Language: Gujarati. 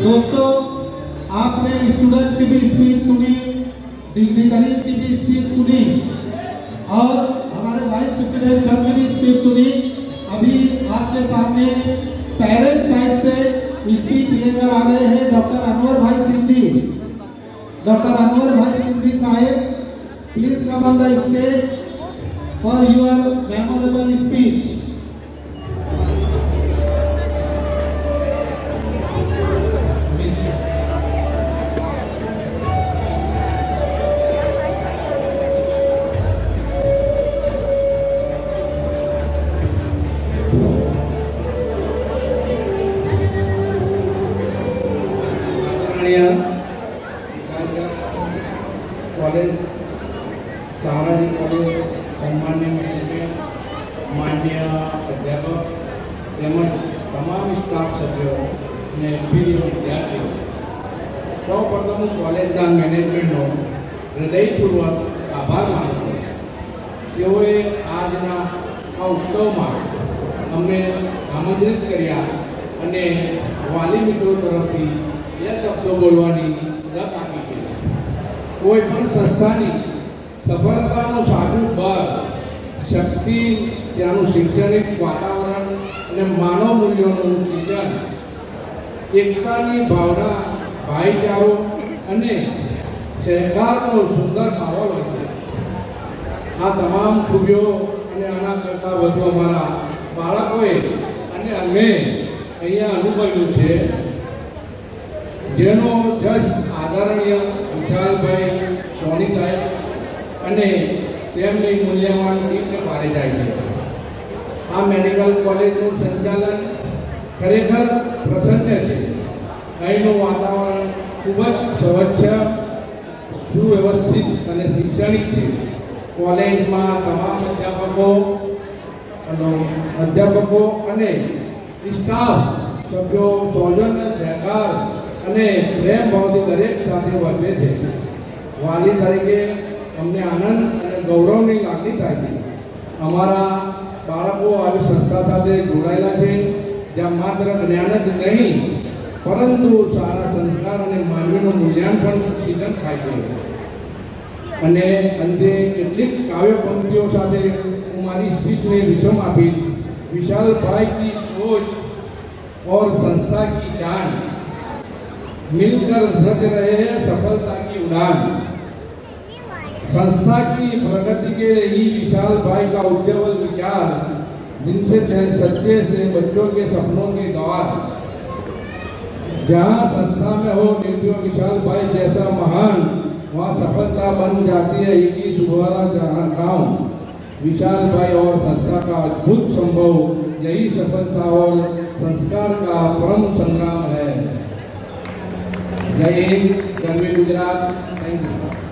दोस्तों, आपने स्टूडेंट्स की भी स्पीच सुनी, डिग्निटरीज की भी स्पीच सुनी और हमारे वाइस प्रेसिडेंट सर की भी स्पीच सुनी। अभी आपके सामने पेरेंट साइड से स्पीच लेकर आ रहे हैं doctor Anwar bhai Sindhi. Doctor Anwar bhai Sindhi Saheb, please come on the stage for your memorable speech. College सावरणी कॉलेज सम्मान्य मैनेजमेंट मान्य अध्यापक તેમજ તમામ સ્ટાફ સભ્યો અને પ્રિય વિદ્યાર્થીઓ, સૌપ્રથમ હું કોલેજના મેનેજમેન્ટનો હૃદયપૂર્વક આભાર માનું છું. તેઓએ આજના આ ઉત્સવમાં અમને આમંત્રિત કર્યા અને વાલી મિત્રો તરફથી એ શબ્દો બોલવાની તક આપી છે. કોઈ પણ સંસ્થાની સફળતાનું સાચું બળ, શક્તિ ત્યાંનું શૈક્ષણિક વાતાવરણ અને માનવ મૂલ્યોનું સિંચન, એકતાની ભાવના, ભાઈચારો અને સહકારનો સુંદર માહોલ હોય છે. આ તમામ ખૂબીઓ અને આના કરતાં વધુ અમારા બાળકોએ અને અમે અહીંયા અનુભવ્યું છે, જેનો જશ આદરણીય વિશાલભાઈ સોની સાહેબ અને તેમની મૂલ્યવાન ટીમને ભારે જાય છે. આ મેડિકલ કોલેજનું સંચાલન ખરેખર પ્રસન્ન છે. અહીંનું વાતાવરણ ખૂબ જ સ્વચ્છ, સુવ્યવસ્થિત અને શૈક્ષણિક છે. કોલેજમાં તમામ અધ્યાપકો અને સ્ટાફ સભ્યો સૌજન્ય, સહકાર અને પ્રેમ ભાવથી દરેક સાથે વર્તે છે. વાલી તરીકે અમને આનંદ અને ગૌરવની લાગણી થાય છે. અમારા બાળકો આવી સંસ્થા સાથે જોડાયેલા છે, જ્યાં માત્ર જ્ઞાન જ નહીં પરંતુ સારા સંસ્કાર અને માનવીનું મૂલ્યાંકન સિદ્ધ થાય છે. અને અંતે કેટલીક કાવ્ય પંક્તિઓ સાથે હું મારી સ્પીચને વિષમ આપીશ. विशाल भाई की सोच और संस्था की शान मिलकर रच रहे हैं सफलता की उड़ान. संस्था की प्रगति के ही विशाल भाई का उज्ज्वल विचार, जिनसे सच्चे से बच्चों के सपनों के द्वार. जहाँ संस्था में हो निर्भय विशाल भाई जैसा महान, वहाँ सफलता बन जाती है एक ही सुबह जहाँ गाँव. विशाल भाई और संस्था का अद्भुत संभव, यही सफलता और संस्कार का परम संग्राम है. जय हिंद, जय गुजरात. Thank you.